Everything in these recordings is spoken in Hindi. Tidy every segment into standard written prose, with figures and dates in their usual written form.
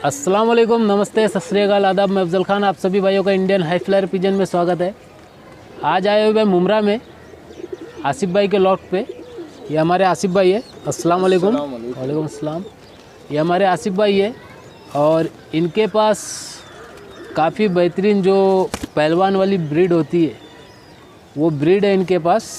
अस्सलाम वालेकुम, नमस्ते, सत श्री अकाल, आदाब। मैं अफजल खान, आप सभी भाइयों का इंडियन हाई फ्लायर पिजन में स्वागत है। आज आए हुए मुमरा में आसिफ भाई के लॉट पे। ये हमारे आसिफ भाई है। अस्सलाम वालेकुम। वालेकुम अस्सलाम। ये हमारे आसिफ भाई है और इनके पास काफ़ी बेहतरीन जो पहलवान वाली ब्रीड होती है वो ब्रीड है इनके पास,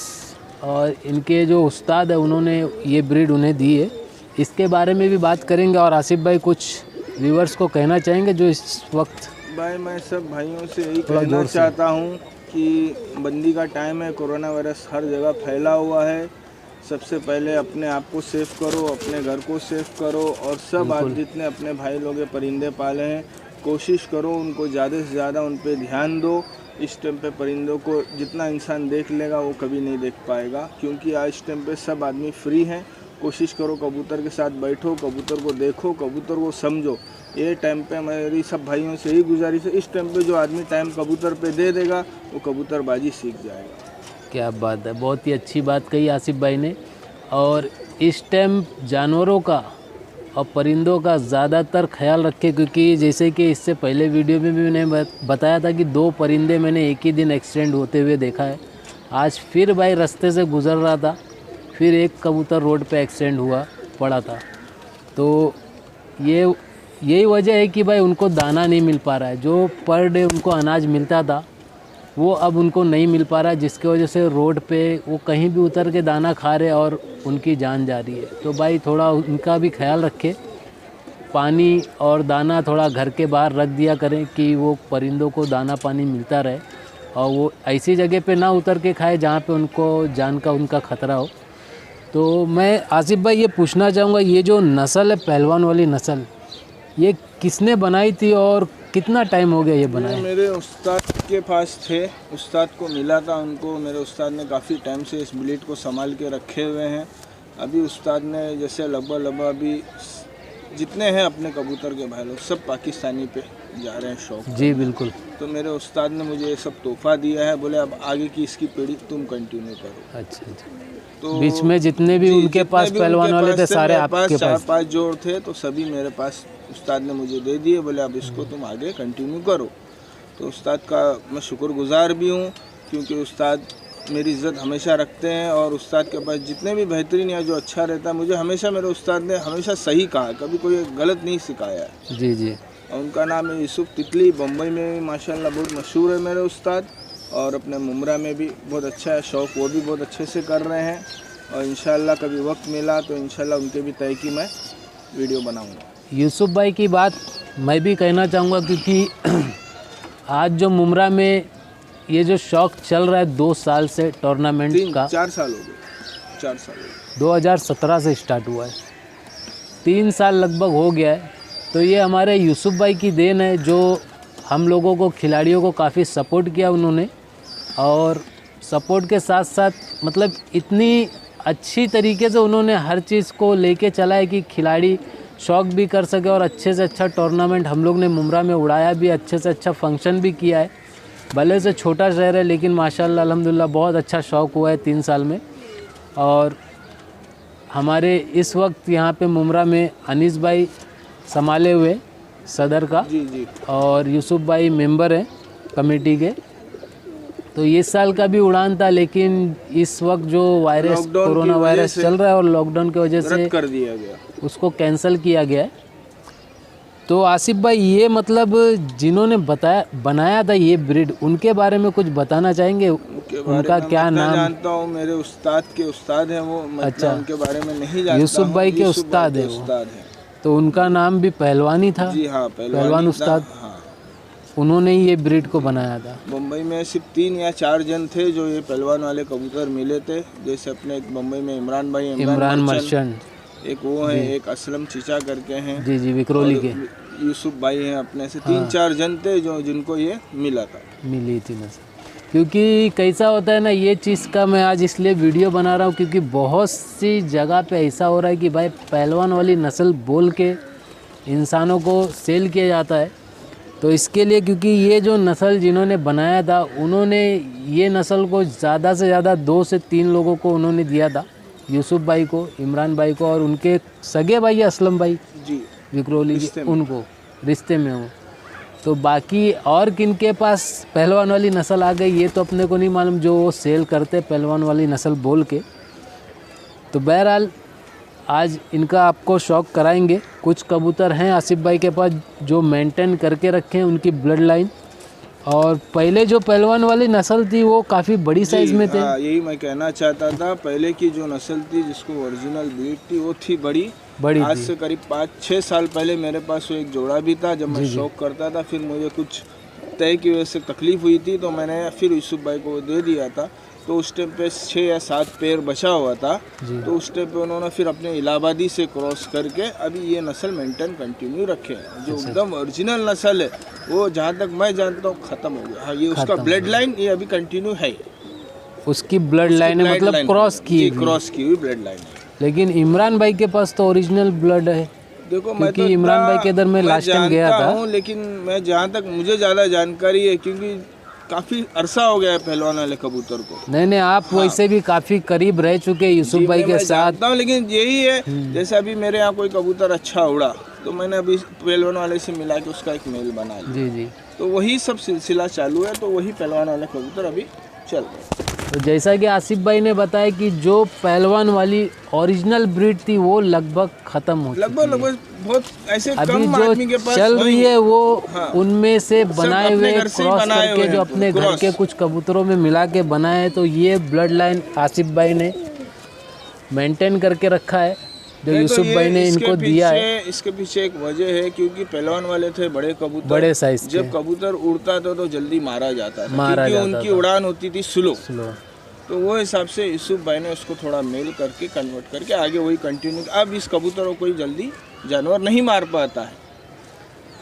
और इनके जो उस्ताद है उन्होंने ये ब्रीड उन्हें दी है। इसके बारे में भी बात करेंगे और आसिफ भाई कुछ व्यूवर्स को कहना चाहेंगे जो इस वक्त। भाई मैं सब भाइयों से यही कहना चाहता हूँ कि बंदी का टाइम है, कोरोना वायरस हर जगह फैला हुआ है। सबसे पहले अपने आप को सेफ करो, अपने घर को सेफ करो, और सब आज जितने अपने भाई लोग परिंदे पाले हैं कोशिश करो उनको ज़्यादा से ज़्यादा उन पे ध्यान दो। इस टाइम पे परिंदों को जितना इंसान देख लेगा वो कभी नहीं देख पाएगा, क्योंकि आज इस टाइम पे सब आदमी फ्री हैं। कोशिश करो कबूतर के साथ बैठो, कबूतर को देखो, कबूतर को समझो। ये टाइम पे मेरी सब भाइयों से यही गुजारिश है, इस टाइम पे जो आदमी टाइम कबूतर पे दे देगा वो कबूतरबाजी सीख जाएगा। क्या बात है, बहुत ही अच्छी बात कही आसिफ भाई ने। और इस टाइम जानवरों का और परिंदों का ज़्यादातर ख्याल रखें, क्योंकि जैसे कि इससे पहले वीडियो में भी मैंने बताया था कि 2 परिंदे मैंने एक ही दिन एक्सीडेंट होते हुए देखा है। आज फिर भाई रास्ते से गुज़र रहा था, फिर एक कबूतर रोड पे एक्सीडेंट हुआ पड़ा था। तो यही वजह है कि भाई उनको दाना नहीं मिल पा रहा है। जो पर डे उनको अनाज मिलता था वो अब उनको नहीं मिल पा रहा है, जिसकी वजह से रोड पे वो कहीं भी उतर के दाना खा रहे और उनकी जान जा रही है। तो भाई थोड़ा उनका भी ख्याल रखें, पानी और दाना थोड़ा घर के बाहर रख दिया करें कि वो परिंदों को दाना पानी मिलता रहे, और वो ऐसी जगह पे ना उतर के खाए जहाँ पे उनको जान का उनका ख़तरा हो। तो मैं आसिफ भाई ये पूछना चाहूँगा, ये जो नस्ल है पहलवान वाली नस्ल, ये किसने बनाई थी और कितना टाइम हो गया ये बनाए? मेरे उस्ताद के पास थे, उस्ताद को मिला था उनको। मेरे उस्ताद ने काफ़ी टाइम से इस ब्रीड को संभाल के रखे हुए हैं। अभी उस्ताद ने जैसे लगभग अभी जितने हैं अपने कबूतर के भाई लोग सब पाकिस्तानी पे जा रहे हैं शौक। जी बिल्कुल। तो मेरे उस्ताद ने मुझे ये सब तोहफा दिया है, बोले अब आगे की इसकी पीढ़ी तुम कंटिन्यू करो। अच्छा अच्छा। तो बीच में जितने भी उनके पास पहलवान वाले थे सारे आपके पास? 4-5 जोड़ थे तो सभी मेरे पास उस्ताद ने मुझे दे दिए, बोले अब इसको तुम आगे कंटिन्यू करो। तो उस्ताद का मैं शुक्रगुजार भी हूँ, क्योंकि उस्ताद मेरी इज़्ज़त हमेशा रखते हैं। और उस्ताद के पास जितने भी बेहतरीन या जो अच्छा रहता है, मुझे हमेशा मेरे उस्ताद ने हमेशा सही कहा, कभी कोई गलत नहीं सिखाया है। जी जी। और उनका नाम है यूसुफ तितली। बम्बई में माशाल्लाह बहुत मशहूर है मेरे उस्ताद, और अपने मुमरा में भी बहुत अच्छा है शौक़, वो भी बहुत अच्छे से कर रहे हैं। और इंशाल्लाह कभी वक्त मिला तो इंशाल्लाह उनके भी तय की मैं वीडियो बनाऊँगा। यूसुफ भाई की बात मैं भी कहना चाहूँगा, क्योंकि आज जो मुमरा में ये जो शौक़ चल रहा है 2 साल से टूर्नामेंट का, 4 साल हो गए, 4 साल हो गए। 2017 से स्टार्ट हुआ है, 3 साल लगभग हो गया है। तो ये हमारे यूसुफ भाई की देन है, जो हम लोगों को खिलाड़ियों को काफ़ी सपोर्ट किया उन्होंने, और सपोर्ट के साथ साथ मतलब इतनी अच्छी तरीके से उन्होंने हर चीज़ को लेके चला है कि खिलाड़ी शौक़ भी कर सके, और अच्छे से अच्छा टूर्नामेंट हम लोग ने मुमरा में उड़ाया भी, अच्छे से अच्छा फंक्शन भी किया है। भले से छोटा शहर है लेकिन माशाल्लाह अल्हम्दुलिल्लाह बहुत अच्छा शौक़ हुआ है 3 साल में। और हमारे इस वक्त यहाँ पे मुमरा में अनीस भाई संभाले हुए सदर का, जी जी, और यूसुफ भाई मेंबर हैं कमेटी के। तो इस साल का भी उड़ान था, लेकिन इस वक्त जो वायरस कोरोना वायरस चल रहा है और लॉकडाउन की वजह से कर दिया गया, उसको कैंसिल किया गया है। तो आसिफ भाई ये मतलब जिन्होंने बनाया था ये ब्रीड, उनके बारे में कुछ बताना चाहेंगे? उनका क्या नाम? जानता हूँ, मेरे उस्ताद के उस्ताद हैं वो। अच्छा, उनके बारे में नहीं जानता। यूसुफ भाई के उस्ताद है वो। तो उनका नाम भी पहलवानी था? जी हाँ, पहलवान उस्ताद। हाँ, उन्होंने ही ये ब्रीड को बनाया था। मुंबई में सिर्फ 3 या 4 जन थे जो ये पहलवान वाले कबूतर मिले थे। जैसे अपने एक मुंबई में इमरान भाई, इमरान मर्चेंट, एक वो है, एक असलम चीचा करके हैं। जी जी, विक्रोली के। यूसुफ भाई हैं अपने से। 3-4 जन थे जो जिनको ये मिला था, मिली थी नस्ल। क्योंकि कैसा होता है ना, ये चीज़ का मैं आज इसलिए वीडियो बना रहा हूँ क्योंकि बहुत सी जगह पे ऐसा हो रहा है कि भाई पहलवान वाली नस्ल बोल के इंसानों को सेल किया जाता है। तो इसके लिए, क्योंकि ये जो नस्ल जिन्होंने बनाया था उन्होंने ये नस्ल को ज़्यादा से ज़्यादा 2 से 3 लोगों को उन्होंने दिया था, यूसुफ भाई को, इमरान भाई को, और उनके सगे भाई असलम भाई जी विक्रोली के, उनको। रिश्ते में हूँ। तो बाकी और किन के पास पहलवान वाली नस्ल आ गई ये तो अपने को नहीं मालूम, जो वो सेल करते पहलवान वाली नस्ल बोल के। तो बहरहाल आज इनका आपको शौक कराएंगे। कुछ कबूतर हैं आसिफ भाई के पास जो मेंटेन करके रखे हैं उनकी ब्लड लाइन, और पहले जो पहलवान वाली नस्ल थी वो काफ़ी बड़ी साइज़ में थे। यही मैं कहना चाहता था, पहले की जो नस्ल थी जिसको ओरिजिनल ब्रीड थी वो थी बड़ी आज से करीब 5-6 साल पहले मेरे पास वो एक जोड़ा भी था जब मैं शौक करता था। फिर मुझे कुछ तय की वजह से तकलीफ हुई थी तो मैंने फिर यूसुफ भाई को दे दिया था। तो उस टाइम पे 6 या 7 पैर बचा हुआ था, तो उस टाइम पे उन्होंने फिर अपने इलाहाबादी से क्रॉस करके अभी ये नस्ल मेंटेन कंटिन्यू रखे हैं। जो एकदम ओरिजिनल नस्ल है वो जहाँ तक मैं जानता हूँ ख़त्म हो गया। हाँ, ये उसका ब्लड लाइन ये अभी कंटिन्यू है, उसकी ब्लड लाइन है, मतलब क्रॉस की हुई ब्लड लाइन है। लेकिन इमरान भाई के पास तो ओरिजिनल ब्लड है। देखो मैं तो इमरान भाई के इधर में लास्ट टाइम गया था, लेकिन मैं जहाँ तक मुझे ज़्यादा जानकारी है क्योंकि काफ़ी अरसा हो गया है पहलवान वाले कबूतर को। नहीं आप वैसे भी काफ़ी करीब रह चुके यूसुफ भाई के साथ। लेकिन यही है जैसे अभी मेरे यहाँ कोई कबूतर अच्छा उड़ा तो मैंने अभी पहलवान वाले से मिला के उसका एक मेल बना लिया। जी तो वही सब सिलसिला चालू है, तो वही पहलवान वाले कबूतर अभी चल रहे। तो जैसा कि आसिफ भाई ने बताया कि जो पहलवान वाली ओरिजिनल ब्रीड थी वो लगभग खत्म हो चुकी है। लगभग बहुत ऐसे अभी कम जो आदमी के पास चल रही है वो उनमें से बनाए हुए घर से क्रॉस बनाए करके हुए जो हैं, अपने घर के कुछ कबूतरों में मिला के बनाए हैं। तो ये ब्लड लाइन आसिफ भाई ने मेंटेन करके रखा है जो यूसुफ भाई ने इनको दिया है। इसके पीछे एक वजह है क्योंकि पहलवान वाले थे बड़े कबूतर, बड़े साइज, जब कबूतर उड़ता था तो जल्दी मारा जाता था क्योंकि उनकी उड़ान होती थी स्लो। तो वो हिसाब से यूसुफ भाई ने उसको थोड़ा मेल करके कन्वर्ट करके आगे वही कंटिन्यू। अब इस कबूतर को कोई जल्दी जानवर नहीं मार पाता है।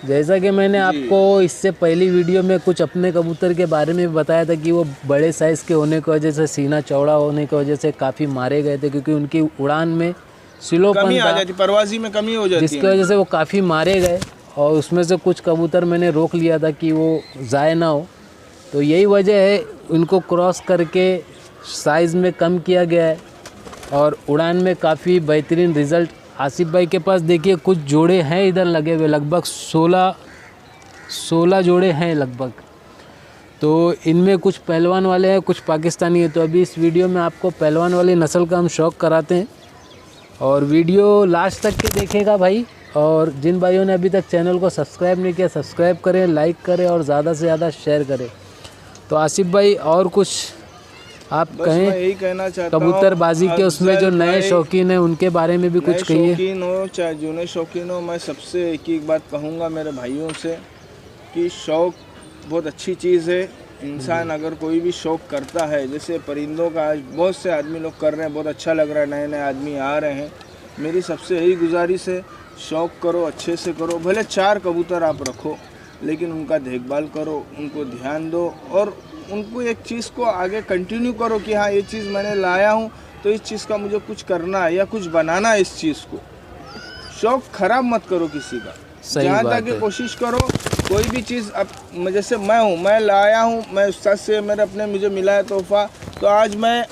जैसा कि मैंने आपको इससे पहली वीडियो में कुछ अपने कबूतर के बारे में बताया था कि वो बड़े साइज़ के होने की वजह से, सीना चौड़ा होने की वजह से काफ़ी मारे गए थे क्योंकि उनकी उड़ान में स्लोपन आ जाती, परवाजी में कमी हो जाती, जिसकी वजह से वो काफ़ी मारे गए। और उसमें से कुछ कबूतर मैंने रोक लिया था कि वो ज़ाय ना हो। तो यही वजह है उनको क्रॉस करके साइज़ में कम किया गया है और उड़ान में काफ़ी बेहतरीन रिज़ल्ट। आसिफ भाई के पास देखिए कुछ जोड़े हैं इधर लगे हुए, लगभग 16 जोड़े हैं लगभग। तो इनमें कुछ पहलवान वाले हैं, कुछ पाकिस्तानी है। तो अभी इस वीडियो में आपको पहलवान वाली नस्ल का हम शौक कराते हैं और वीडियो लास्ट तक के देखेगा भाई। और जिन भाइयों ने अभी तक चैनल को सब्सक्राइब नहीं किया सब्सक्राइब करें, लाइक करें और ज़्यादा से ज़्यादा शेयर करें। तो आसिफ भाई और कुछ आप कहें, यही कहना चाहता हूं कबूतरबाजी के उसमें जो नए शौकीन हैं उनके बारे में भी कुछ कहिए। शौकीन हो चाहे जूने शौकीन हो, मैं सबसे एक ही बात कहूँगा मेरे भाइयों से कि शौक बहुत अच्छी चीज़ है। इंसान अगर कोई भी शौक करता है, जैसे परिंदों का आज बहुत से आदमी लोग कर रहे हैं, बहुत अच्छा लग रहा है, नए नए आदमी आ रहे हैं। मेरी सबसे यही गुजारिश है, शौक करो, अच्छे से करो। भले 4 कबूतर आप रखो लेकिन उनका देखभाल करो, उनको ध्यान दो और उनको एक चीज़ को आगे कंटिन्यू करो कि हाँ ये चीज़ मैंने लाया हूँ तो इस चीज़ का मुझे कुछ करना है या कुछ बनाना है इस चीज़ को। शौक खराब मत करो किसी का, जहाँ तक कोशिश करो कोई भी चीज़। अब जैसे मैं हूँ, मैं लाया हूँ, मैं उस्ताद से मेरे अपने मुझे मिला है तोहफ़ा, तो आज मैं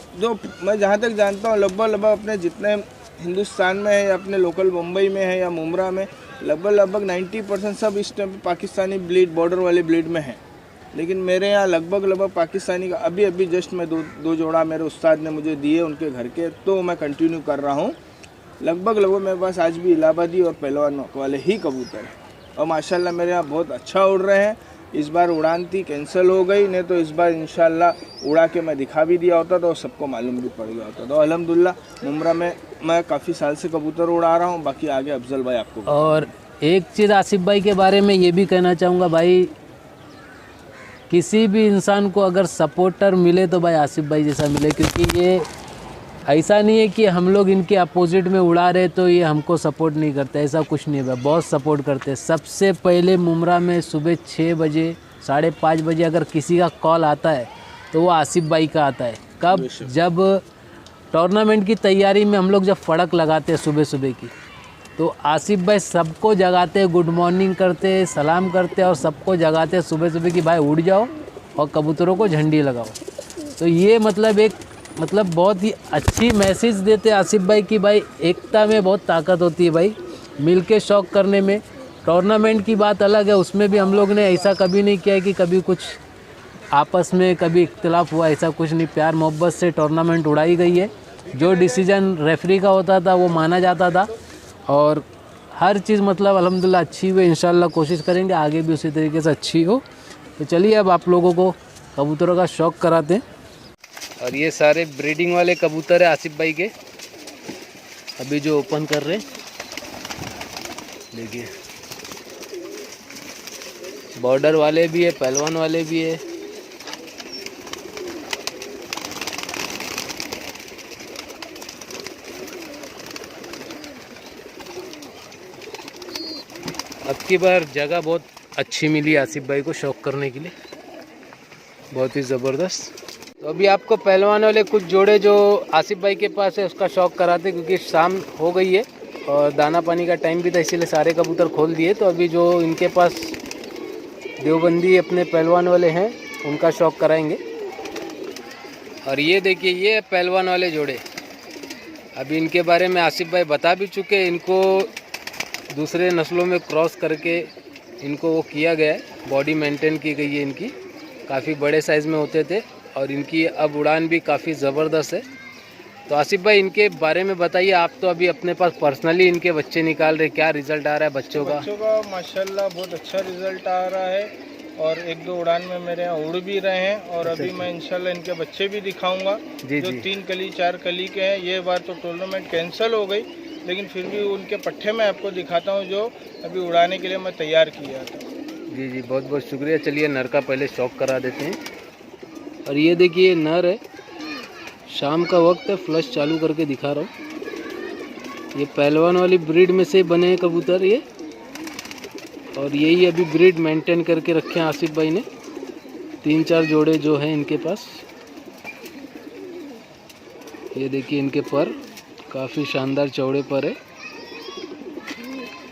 जहाँ तक जानता हूँ लगभग अपने जितने हिंदुस्तान में है या अपने लोकल मुंबई में है या मुमरा में, लगभग 90% सब इस टाइम पे पाकिस्तानी ब्लीड, बॉर्डर वाले ब्लीड में है। लेकिन मेरे यहाँ लगभग पाकिस्तानी का अभी जस्ट मैं दो जोड़ा मेरे उस्ताद ने मुझे दिए उनके घर के, तो मैं कंटिन्यू कर रहा हूँ। लगभग मेरे पास आज भी इलाहाबादी और पहलवान वाले ही कबूतर हैं और माशाल्लाह मेरे यहाँ बहुत अच्छा उड़ रहे हैं। इस बार उड़ान थी, कैंसिल हो गई, नहीं तो इस बार इंशाल्लाह उड़ा के मैं दिखा भी दिया होता तो सबको मालूम भी पड़ गया होता। तो अल्हम्दुलिल्लाह मुमरा में मैं काफ़ी साल से कबूतर उड़ा रहा हूँ। बाकी आगे अफजल भाई आपको। और एक चीज़ आसिफ भाई के बारे में ये भी कहना चाहूँगा भाई, किसी भी इंसान को अगर सपोर्टर मिले तो भाई आसिफ भाई जैसा मिले, क्योंकि ये ऐसा नहीं है कि हम लोग इनके अपोजिट में उड़ा रहे तो ये हमको सपोर्ट नहीं करते, ऐसा कुछ नहीं है भाई, बहुत सपोर्ट करते हैं। सबसे पहले मुमरा में सुबह 6 बजे 5:30 बजे अगर किसी का कॉल आता है तो वो आसिफ भाई का आता है। कब? जब टूर्नामेंट की तैयारी में हम लोग जब फड़क लगाते हैं सुबह सुबह की, तो आसिफ भाई सबको जगाते, गुड मॉर्निंग करते, सलाम करते और सबको जगाते सुबह सुबह कि भाई उड़ जाओ और कबूतरों को झंडी लगाओ। तो ये मतलब बहुत ही अच्छी मैसेज देते आसिफ भाई कि भाई एकता में बहुत ताकत होती है भाई, मिल के शौक़ करने में। टूर्नामेंट की बात अलग है, उसमें भी हम लोग ने ऐसा कभी नहीं किया है कि कभी कुछ आपस में कभी इख्तिलाफ हुआ, ऐसा कुछ नहीं। प्यार मोहब्बत से टूर्नामेंट उड़ाई गई है। जो डिसीजन रेफरी का होता था वो माना जाता था और हर चीज़ मतलब अल्हम्दुलिल्लाह अच्छी हुई। इंशाल्लाह कोशिश करेंगे आगे भी उसी तरीके से अच्छी हो। तो चलिए अब आप लोगों को कबूतरों का शौक़ कराते हैं। और ये सारे ब्रीडिंग वाले कबूतर है आसिफ भाई के, अभी जो ओपन कर रहे हैं। देखिए बॉर्डर वाले भी है, पहलवान वाले भी है। अब की बार जगह बहुत अच्छी मिली आसिफ भाई को शौक़ करने के लिए, बहुत ही ज़बरदस्त। तो अभी आपको पहलवान वाले कुछ जोड़े जो आसिफ भाई के पास है उसका शौक़ कराते, क्योंकि शाम हो गई है और दाना पानी का टाइम भी था, इसीलिए सारे कबूतर खोल दिए। तो अभी जो इनके पास देवबंदी अपने पहलवान वाले हैं उनका शौक़ कराएंगे। और ये देखिए ये पहलवान वाले जोड़े, अभी इनके बारे में आसिफ भाई बता भी चुके। इनको दूसरे नस्लों में क्रॉस करके इनको वो किया गया है, बॉडी मेंटेन की गई है इनकी। काफ़ी बड़े साइज़ में होते थे और इनकी अब उड़ान भी काफ़ी ज़बरदस्त है। तो आसिफ भाई इनके बारे में बताइए, आप तो अभी अपने पास पर्सनली इनके बच्चे निकाल रहे, क्या रिज़ल्ट आ रहा है बच्चों का? माशाल्लाह बहुत अच्छा रिज़ल्ट आ रहा है और 1-2 उड़ान में मेरे यहाँ उड़ भी रहे हैं। और अभी मैं इंशाल्लाह इनके बच्चे भी दिखाऊंगा जो 3 कली 4 कली के हैं। ये बार तो टूर्नामेंट कैंसिल हो गई, लेकिन फिर भी उनके पट्टे में आपको दिखाता हूँ जो अभी उड़ाने के लिए मैं तैयार किया था। जी बहुत बहुत शुक्रिया। चलिए नर का पहले शौक़ करा देते हैं। और ये देखिए नर है, शाम का वक्त है, फ्लश चालू करके दिखा रहा हूँ। ये पहलवान वाली ब्रीड में से बने हैं कबूतर ये, और यही अभी ब्रीड मेंटेन करके रखे हैं आसिफ भाई ने। 3-4 जोड़े जो हैं इनके पास। ये देखिए इनके पर काफ़ी शानदार चौड़े पर है,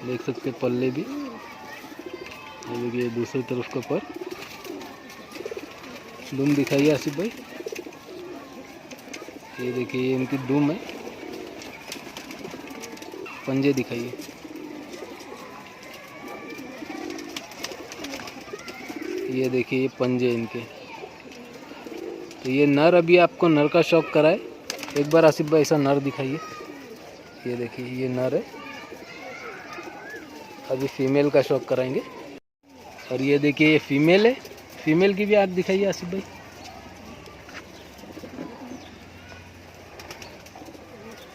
देख सकते पल्ले भी। ये देखिए दूसरी तरफ का पर। दुम दिखाइए आसिफ भाई। ये देखिए ये इनकी दुम है। पंजे दिखाइए। ये देखिए ये पंजे इनके। तो ये नर, अभी आपको नर का शौक़ कराए। एक बार आसिफ भाई ऐसा नर दिखाइए। ये देखिए ये नर है, अभी फीमेल का शौक़ कराएंगे। और ये देखिए ये फीमेल है, फीमेल की भी आँख दिखाइए आसिफ भाई।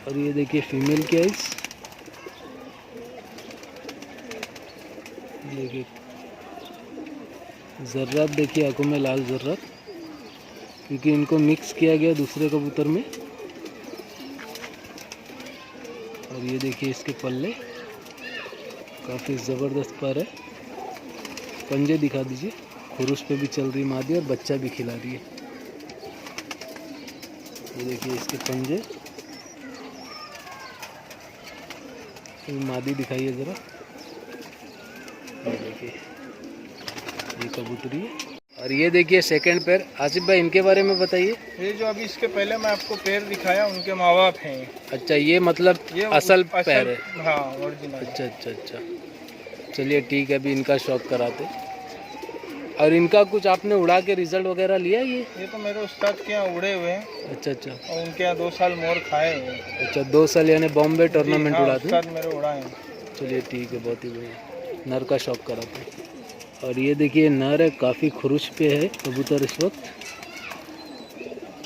और ये देखिए फीमेल की आइस। देखिए ज़र्रात, देखिए आंखों में लाल ज़र्रात, क्योंकि इनको मिक्स किया गया दूसरे कबूतर में। और ये देखिए इसके पल्ले काफ़ी ज़बरदस्त पर है। पंजे दिखा दीजिए। खुरुश पे भी चल रही मादी और बच्चा भी खिला रही है। ये देखिए इसके पंजे। मादी दिखाइए ज़रा। ये देखिए ये कबूतरी है। और ये देखिए सेकंड पैर। आसिफ भाई इनके बारे में बताइए। ये जो अभी इसके पहले मैं आपको पैर दिखाया उनके माँ बाप हैं। अच्छा, ये मतलब ये असल पैर है। हाँ ओरिजिनल। अच्छा। चलिए ठीक है, अभी इनका शौक़ कराते। और इनका कुछ आपने उड़ा के रिजल्ट वगैरह लिया? ये तो मेरे उस्ताद के यहाँ उड़े हुए हैं। अच्छा। और उनके यहाँ 2 साल मोर खाए हुए। अच्छा 2 साल, यानी बॉम्बे टूर्नामेंट उड़ाते हैं। उस्ताद मेरे उड़ाए हैं। चलिए ठीक है, बहुत ही बढ़िया। नर का शौक़ कराते हैं। और ये देखिए नर है, काफ़ी खुरुश पे है कबूतर इस वक्त।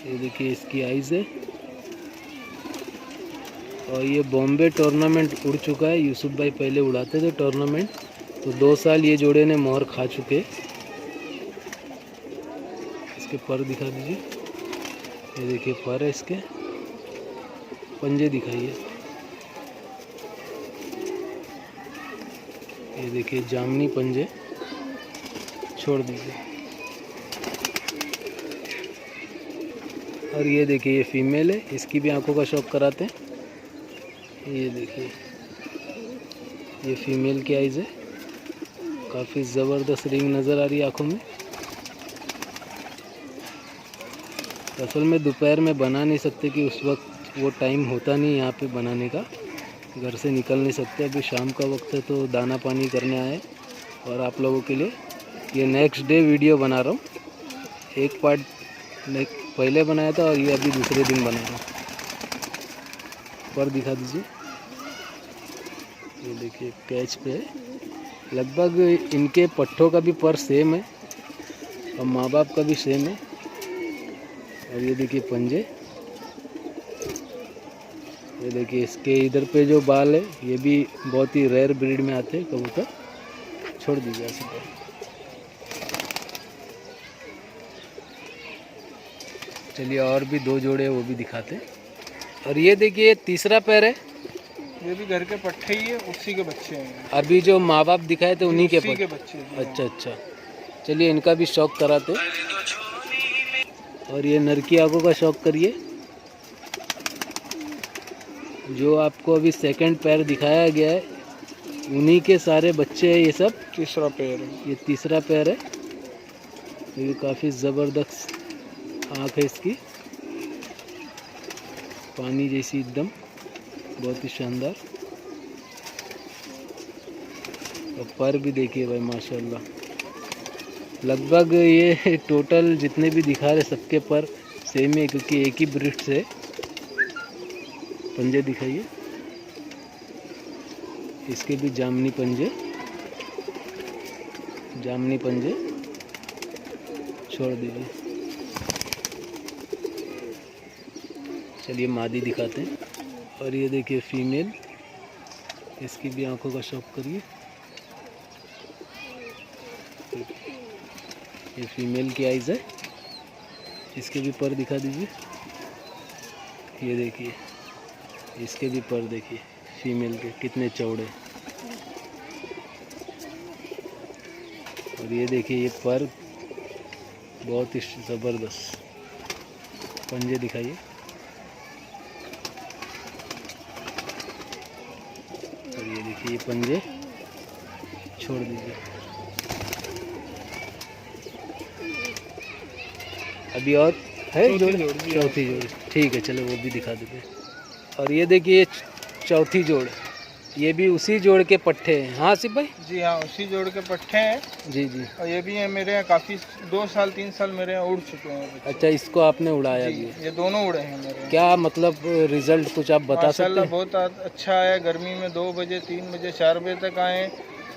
ये देखिए इसकी आइज़ है। और ये बॉम्बे टूर्नामेंट उड़ चुका है। यूसुफ भाई पहले उड़ाते थे टूर्नामेंट, तो 2 साल ये जोड़े ने मोहर खा चुके। इसके पर दिखा दीजिए। ये देखिए पर है इसके। पंजे दिखाइए। ये देखिए जामनी पंजे। छोड़ दीजिए। और ये देखिए ये फीमेल है, इसकी भी आंखों का शौक़ कराते हैं। ये देखिए ये फीमेल की आइज़ है, काफ़ी ज़बरदस्त रिंग नज़र आ रही है आँखों में। असल में दोपहर में बना नहीं सकते कि उस वक्त वो टाइम होता नहीं यहाँ पे बनाने का, घर से निकल नहीं सकते, अभी शाम का वक्त है तो दाना पानी करने आए और आप लोगों के लिए ये नेक्स्ट डे वीडियो बना रहा हूँ। एक पार्ट पहले बनाया था और ये अभी दूसरे दिन बना रहा हूँ। पर दिखा दीजिए, ये देखिए कैच पे है। लगभग इनके पट्ठों का भी पर सेम है और माँ बाप का भी सेम है। और ये देखिए पंजे, ये देखिए इसके इधर पे जो बाल है ये भी बहुत ही रेयर ब्रीड में आते हैं कबूतर। छोड़ दीजिए ऐसे पर। चलिए और भी 2 जोड़े हैं वो भी दिखाते हैं। और ये देखिए तीसरा पैर है, ये भी घर के पट्टे ही है, उसी के बच्चे हैं। अभी जो माँ बाप दिखाए थे उन्हीं के बच्चे। अच्छा अच्छा, चलिए इनका भी शौक कराते। और ये नर की आंखों का शौक करिए। जो आपको अभी सेकंड पैर दिखाया गया है उन्हीं के सारे बच्चे हैं ये सब। तीसरा पैर है, ये तीसरा पैर है। ये काफ़ी ज़बरदस्त आँख है इसकी, पानी जैसी एकदम, बहुत ही शानदार। और पर भी देखिए भाई माशाल्लाह। लगभग ये टोटल जितने भी दिखा रहे सबके पर सेम है क्योंकि एक ही ब्रीड से। पंजे दिखाइए, इसके भी जामनी पंजे, जामनी पंजे। छोड़ दीजिए। चलिए मादी दिखाते हैं। और ये देखिए फीमेल, इसकी भी आंखों का शौक करिए। ये फीमेल की आइज़ है, इसके भी पर दिखा दीजिए। ये देखिए इसके भी पर देखिए फीमेल के कितने चौड़े। और ये देखिए ये पर बहुत ही ज़बरदस्त। पंजे दिखाइए। और ये देखिए ये पंजे। छोड़ दीजिए। अभी और है जोड़ी, चौथी जोड़ी। ठीक है चलो वो भी दिखा देते हैं। और ये देखिए चौथी जोड़, ये भी उसी जोड़ के पट्टे हैं। हाँ सिप भाई? जी हाँ, उसी जोड़ के पट्टे हैं। जी जी। और ये भी है मेरे यहाँ काफ़ी 2 साल 3 साल मेरे यहाँ उड़ चुके हैं बच्चे। अच्छा, इसको आपने उड़ाया भी? ये दोनों उड़े हैं मेरे। क्या मतलब रिजल्ट कुछ आप बता सकते हैं? बहुत अच्छा है। गर्मी में 2 बजे 3 बजे 4 बजे तक आए,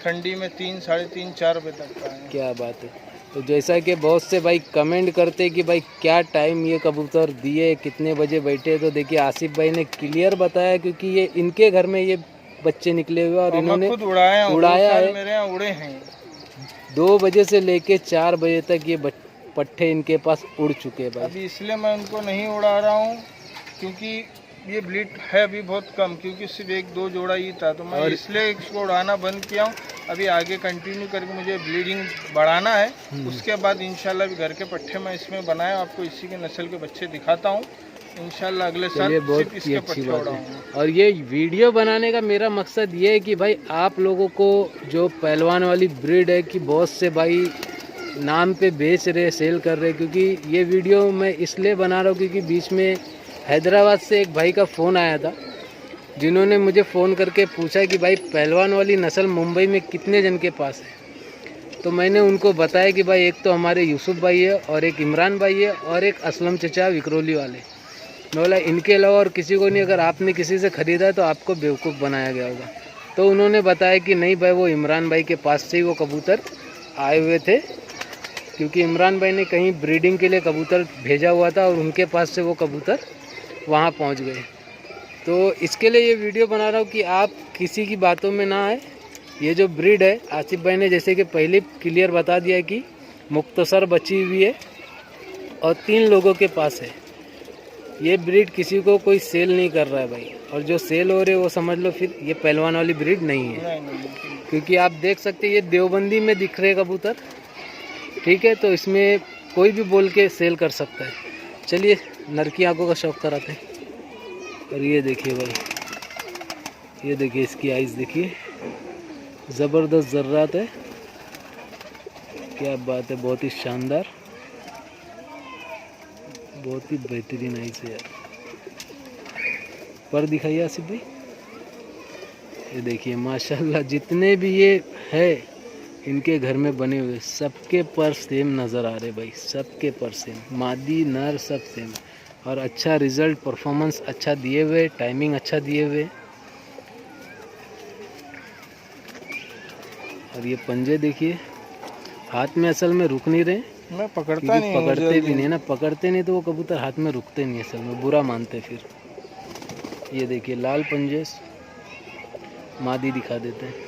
ठंडी में 3 साढ़े 3 4 बजे तक आए। क्या बात है। तो जैसा कि बहुत से भाई कमेंट करते कि भाई क्या टाइम ये कबूतर दिए, कितने बजे बैठे, तो देखिए आसिफ भाई ने क्लियर बताया क्योंकि ये इनके घर में ये बच्चे निकले हुए और इन्होंने खुद उड़ाया है। मेरे यहाँ उड़े हैं। 2 बजे से लेके 4 बजे तक ये पट्टे इनके पास उड़ चुके हैं भाई। अभी इसलिए मैं उनको नहीं उड़ा रहा हूँ क्योंकि ये ब्लीड है अभी बहुत कम, क्योंकि सिर्फ 1-2 जोड़ा ही था, तो मैं इसलिए इसको उड़ाना बंद किया हूँ। अभी आगे कंटिन्यू करके मुझे ब्लीडिंग बढ़ाना है, उसके बाद इंशाल्लाह भी घर के पट्टे मैं इसमें बनाया, आपको इसी के नस्ल के बच्चे दिखाता हूँ इंशाल्लाह अगले साल। बहुत ही अच्छी बात है। और ये वीडियो बनाने का मेरा मकसद ये है कि भाई आप लोगों को जो पहलवान वाली ब्रीड है कि बहुत से भाई नाम पे बेच रहे, सेल कर रहे, क्योंकि ये वीडियो मैं इसलिए बना रहा हूँ क्योंकि बीच में हैदराबाद से एक भाई का फ़ोन आया था जिन्होंने मुझे फ़ोन करके पूछा कि भाई पहलवान वाली नस्ल मुंबई में कितने जन के पास है। तो मैंने उनको बताया कि भाई एक तो हमारे यूसुफ भाई है और एक इमरान भाई है और एक असलम चचा विक्रोली वाले। मैं बोला इनके अलावा और किसी को नहीं, अगर आपने किसी से ख़रीदा है तो आपको बेवकूफ़ बनाया गया होगा। तो उन्होंने बताया कि नहीं भाई वो इमरान भाई के पास से ही वो कबूतर आए हुए थे, क्योंकि इमरान भाई ने कहीं ब्रीडिंग के लिए कबूतर भेजा हुआ था और उनके पास से वो कबूतर वहाँ पहुँच गए। तो इसके लिए ये वीडियो बना रहा हूँ कि आप किसी की बातों में ना आए। ये जो ब्रीड है आसिफ भाई ने जैसे कि पहले क्लियर बता दिया कि मुख्तसर बची हुई है और 3 लोगों के पास है। ये ब्रीड किसी को कोई सेल नहीं कर रहा है भाई, और जो सेल हो रहे वो समझ लो फिर ये पहलवान वाली ब्रीड नहीं है। क्योंकि आप देख सकते हैं ये देवबंदी में दिख रहे कबूतर, ठीक है, तो इसमें कोई भी बोल के सेल कर सकता है। चलिए नर की आंखों का शौक कराते हैं। और ये देखिए भाई, ये देखिए इसकी आइज़ देखिए, ज़बरदस्त ज़र्रात है। क्या बात है, बहुत ही शानदार, बहुत ही बेहतरीन आइज़ है यार। पर दिखाइए आसिफ भाई। ये देखिए माशाल्लाह जितने भी ये है इनके घर में बने हुए सबके पर सेम नज़र आ रहे भाई, सबके पर सेम, मादी नर सब सेम। और अच्छा रिजल्ट, परफॉर्मेंस अच्छा दिए हुए, टाइमिंग अच्छा दिए हुए। और ये पंजे देखिए, हाथ में असल में रुक नहीं रहे, मैं पकड़ता क्योंकि नहीं हूँ, पकड़ते भी नहीं ना, पकड़ते नहीं तो वो कबूतर हाथ में रुकते नहीं, असल में बुरा मानते फिर। ये देखिए लाल पंजे, मादी दिखा देते हैं।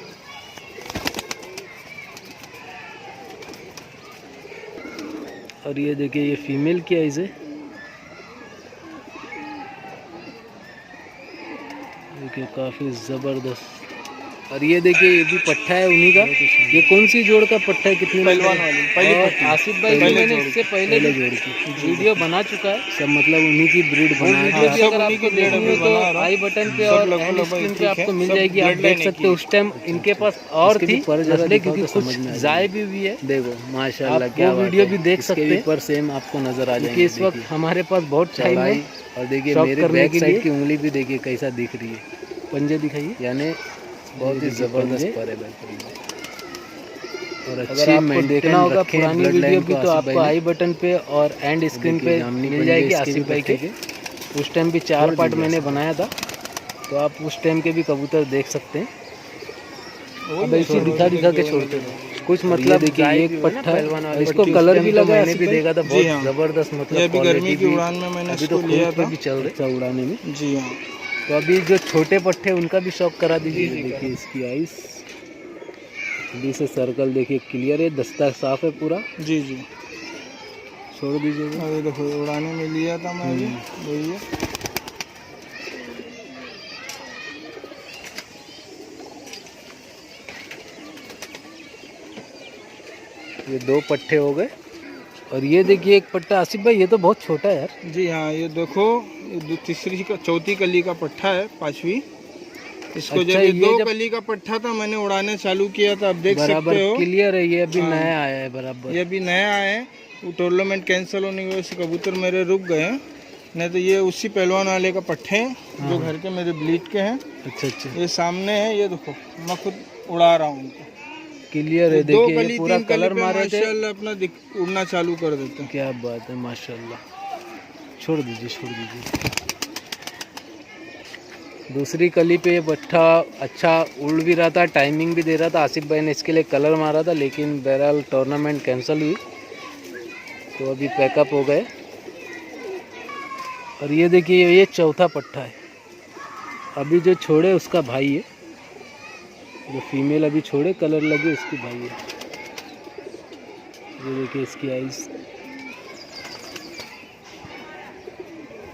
और ये देखिए ये फीमेल की आइज़ है, देखिए काफ़ी ज़बरदस्त। और ये देखिए ये भी पट्ठा है उन्हीं का। ये कौन सी जोड़ का पट्ठा है, कितने पहलवान वाली पहली पट्टी। आसिफ भाई की मैंने इससे पहले जोड़ की वीडियो बना चुका है सब, मतलब उन्हीं की ब्रीड बना है। वीडियो भी अगर आपको देखनी हो तो आई बटन पे और एंड स्क्रीन पे आपको मिल जाएगी, आप देख सकते हो। उस टाइम इनके पास और थी नस्लें, क्योंकि कुछ जाए भी हुई है। देखो माशाल्लाह क्या वीडियो भी देख सकते हैं, पर सेम आपको नजर आ जाएगी। इस वक्त हमारे पास बहुत टाइम है। और देखिए मेरे बैक साइड की उंगली भी देखिए कैसा दिख रही है। पंजे दिखाइए, यानी बहुत ही ज़बरदस्त पर है भाई। और अच्छी आपको देखना होगा पुरानी वीडियो भी, तो आपको आई बटन पे और एंड स्क्रीन पे मिल जाएगी आसिफ भाई के। उस टाइम भी 4 पार्ट मैंने बनाया था, तो आप उस टाइम के भी कबूतर देख सकते हैं। अब ऐसे दिखा के छोड़ते हैं कुछ, मतलब देखिए एक पट्टा है, इसको कलर भी लगा, मैंने भी देखा था, बहुत ज़बरदस्त। मतलब ये अभी गर्मी की उड़ान में मैंने अभी तो लिया था, भी चल रहा है उड़ाने में। जी हाँ। तो अभी जो छोटे पट्टे उनका भी शौक करा दीजिए। देखिए इसकी आइस अभी से सर्कल देखिए क्लियर है, दस्ता साफ है पूरा। जी जी, छोड़ दीजिएगा। अरे देखो उड़ाने में लिया था मैं अभी, वही है। ये 2 पट्टे हो गए। और ये देखिए एक पट्टा आसिफ भाई, ये तो बहुत छोटा है यार। जी हाँ, ये देखो तीसरी का चौथी कली का पट्टा है, 5वीं। इसको अच्छा, जब ये 2 जब कली का पट्टा था मैंने उड़ाने चालू किया था, अब देख बराबर सकते हो क्लियर है। ये अभी हाँ, नया आया है बराबर। ये अभी नया है। वो टूर्नामेंट कैंसिल होने की वजह से कबूतर मेरे रुक गए हैं, नहीं तो ये उसी पहलवान वाले का पट्टे हैं जो घर के मेरे ब्लीड के हैं। अच्छा अच्छा, ये सामने है, ये देखो मैं खुद उड़ा रहा हूँ उनको। क्लियर है। 2 देखिए कली ये पूरा 3 कली कलर पे मारे थे, माशाल्लाह अपना उड़ना चालू कर देते हैं। क्या बात है माशाल्लाह। छोड़ दीजिए छोड़ दीजिए। दूसरी कली पे ये पट्टा अच्छा उड़ भी रहा था, टाइमिंग भी दे रहा था। आसिफ भाई ने इसके लिए कलर मारा था, लेकिन बहरहाल टूर्नामेंट कैंसिल हुई, तो अभी पैकअप हो गए। और ये देखिए ये चौथा पट्टा है, अभी जो छोड़े उसका भाई है, जो फीमेल अभी छोड़े कलर लगे उसकी भाई है। ये देखिए इसकी आइज़,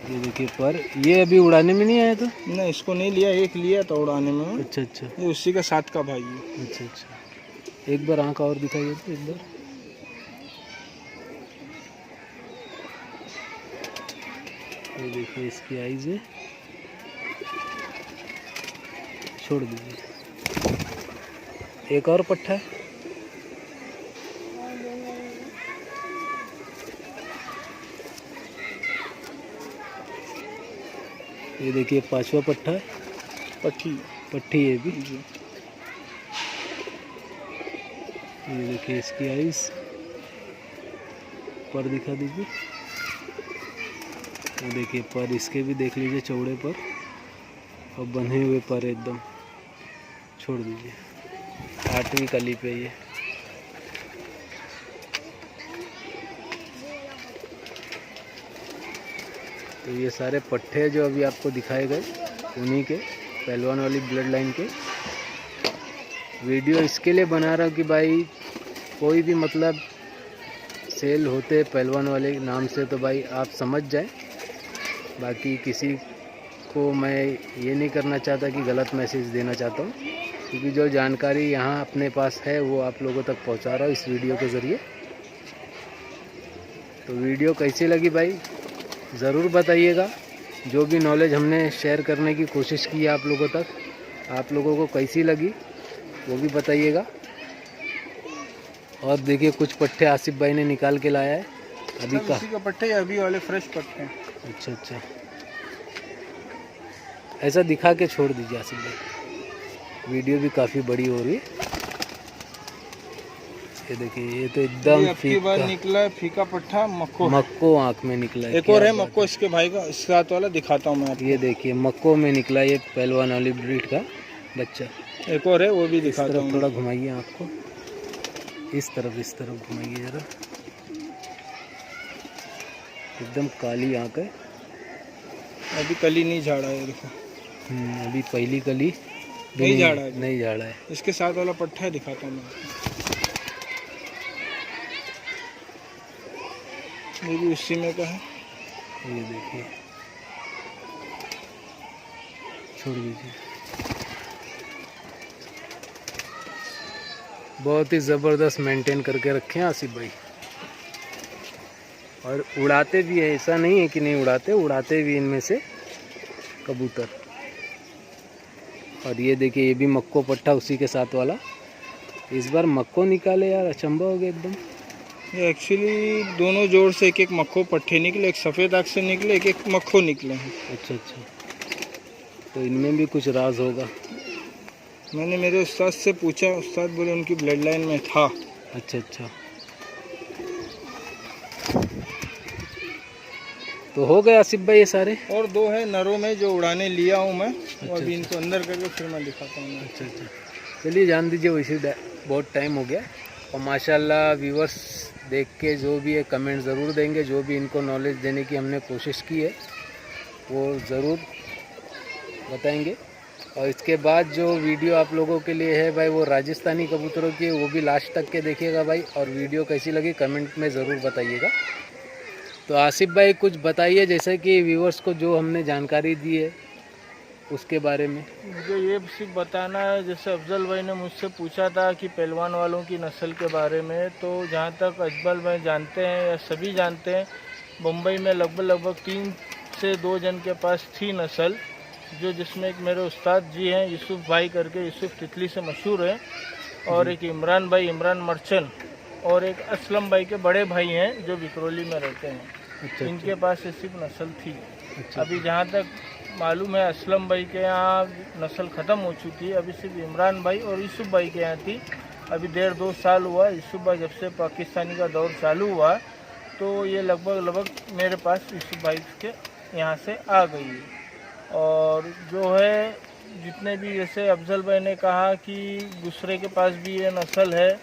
ये देखिए पर ये अभी उड़ाने में नहीं आया था। नहीं इसको नहीं लिया, एक लिया था उड़ाने में। अच्छा अच्छा, ये उसी का साथ का भाई है। अच्छा अच्छा। एक बार आँख और दिखाइए तो एक बार। ये देखिए इसकी आइज़ है, छोड़ दीजिए। एक और पट्टा है, ये देखिए 5वां पट्टा है, पट्टी है भी। ये देखिए इसकी आइस, पर दिखा दीजिए। ये देखिए पर इसके भी देख लीजिए, चौड़े पर और बंधे हुए पर एकदम। छोड़ दीजिए। 8वीं कली पे ये। तो ये सारे पट्टे जो अभी आपको दिखाए गए उन्हीं के, पहलवान वाली ब्लड लाइन के। वीडियो इसके लिए बना रहा हूँ कि भाई कोई भी मतलब सेल होते पहलवान वाले नाम से तो भाई आप समझ जाएं। बाकी किसी को मैं ये नहीं करना चाहता कि गलत मैसेज देना चाहता हूँ, क्योंकि जो जानकारी यहाँ अपने पास है वो आप लोगों तक पहुँचा रहा हूँ इस वीडियो के ज़रिए। तो वीडियो कैसी लगी भाई ज़रूर बताइएगा। जो भी नॉलेज हमने शेयर करने की कोशिश की है आप लोगों तक, आप लोगों को कैसी लगी वो भी बताइएगा। और देखिए कुछ पट्टे आसिफ भाई ने निकाल के लाया है अभी का। इसी का पट्टे अभी वाले फ्रेश पट्टे हैं। अच्छा अच्छा, ऐसा दिखा के छोड़ दीजिए आसिफ भाई। वीडियो भी काफ़ी बड़ी हो रही है। ये देखिए, ये तो एकदम फीका निकला है, फीका पट्टा मक्को मक्को आँख में निकला है। एक और है मक्को इसके भाई का, इसके साथ वाला दिखाता हूँ मैं आपको। ये देखिए मक्को में निकला ये पहलवान वाली ब्रीड का बच्चा। एक और है वो भी दिखाता हूँ। थोड़ा घुमाइए आँख को, इस तरफ घुमाइए जरा। एकदम काली आँख है, अभी कली नहीं झाड़ा है, देखो। अभी पहली कली नहीं झाड़ा है, नहीं झाड़ा है। इसके साथ वाला पट्टा है, दिखाता हूँ मैं। ये भी उसी में का है। ये देखिए, छोड़ दीजिए। बहुत ही ज़बरदस्त मेंटेन करके रखे हैं आसिफ भाई, और उड़ाते भी है, ऐसा नहीं है कि नहीं उड़ाते, उड़ाते भी इनमें से कबूतर। और ये देखिए, ये भी मक्को पट्टा उसी के साथ वाला। इस बार मक्को निकाले यार, अचंभा हो गया एकदम। ये एक्चुअली दोनों जोड़ से एक एक मक्खो पट्टे निकले, एक सफ़ेद आँख से निकले, एक एक मक्खो निकले हैं। अच्छा, तो इनमें भी कुछ राज होगा। मैंने मेरे उस्ताद से पूछा, उस्ताद बोले उनकी ब्लड लाइन में था। अच्छा, तो हो गए आसिफ भाई ये सारे। और दो है नरों में जो उड़ाने लिया हूँ मैं। अभी इनको अंदर करके फिर मैं दिखाता हूँ। अच्छा, चलिए जान दीजिए, वैसे बहुत टाइम हो गया। और माशाल्लाह व्यूवर्स देख के जो भी है कमेंट ज़रूर देंगे। जो भी इनको नॉलेज देने की हमने कोशिश की है वो ज़रूर बताएंगे। और इसके बाद जो वीडियो आप लोगों के लिए है भाई, वो राजस्थानी कबूतरों की है, वो भी लास्ट तक के देखिएगा भाई। और वीडियो कैसी लगी कमेंट में ज़रूर बताइएगा। तो आसिफ भाई कुछ बताइए, जैसे कि व्यूवर्स को जो हमने जानकारी दी है उसके बारे में। मुझे ये सिर्फ बताना है, जैसे अफजल भाई ने मुझसे पूछा था कि पहलवान वालों की नस्ल के बारे में, तो जहाँ तक अफजल भाई जानते हैं या सभी जानते हैं, मुंबई में लगभग 3 से 2 जन के पास थी नस्ल, जो जिसमें एक मेरे उस्ताद जी हैं यूसुफ भाई करके, यूसुफ तितली से मशहूर है, और एक इमरान भाई, इमरान मर्चन, और एक असलम भाई के बड़े भाई हैं जो विक्रोली में रहते हैं। अच्छा, इनके पास ये सिर्फ नस्ल थी। अच्छा, अभी जहाँ तक मालूम है असलम भाई के यहाँ नस्ल ख़त्म हो चुकी है, अभी सिर्फ इमरान भाई और यूसुफ भाई के यहाँ थी। अभी 1.5-2 साल हुआ यूसुफ भाई जब से पाकिस्तानी का दौर चालू हुआ, तो ये लगभग मेरे पास यूसुफ भाई के यहाँ से आ गई है। और जो है जितने भी, जैसे अफजल भाई ने कहा कि दूसरे के पास भी ये नस्ल है,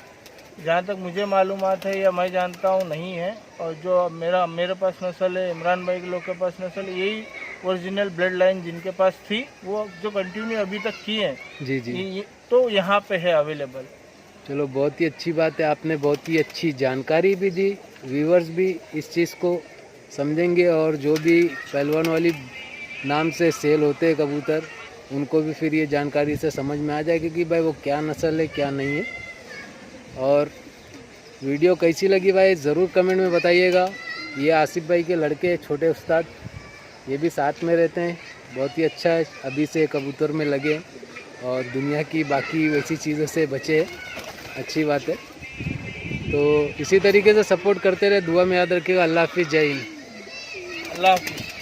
जहाँ तक मुझे मालूमात है या मैं जानता हूँ नहीं है। और जो मेरे पास नस्ल है, इमरान भाई के लोग के पास नस्ल है, यही ओरिजिनल ब्लड लाइन जिनके पास थी, वो जो कंटिन्यू अभी तक की है। जी, तो यहाँ पे है अवेलेबल। चलो बहुत ही अच्छी बात है, आपने बहुत ही अच्छी जानकारी भी दी। व्यूवर्स भी इस चीज़ को समझेंगे, और जो भी पहलवान वाली नाम से सेल होते हैं कबूतर, उनको भी फिर ये जानकारी से समझ में आ जाएगी कि भाई वो क्या नस्ल है क्या नहीं है। और वीडियो कैसी लगी भाई ज़रूर कमेंट में बताइएगा। ये आसिफ भाई के लड़के छोटे उस्ताद, ये भी साथ में रहते हैं, बहुत ही अच्छा है, अभी से कबूतर में लगे और दुनिया की बाकी वैसी चीज़ों से बचे, अच्छी बात है। तो इसी तरीके से सपोर्ट करते रहे, दुआ में याद रखिएगा। अल्लाह हाफिज़, जय हिंद। अल्लाह हाफिज़।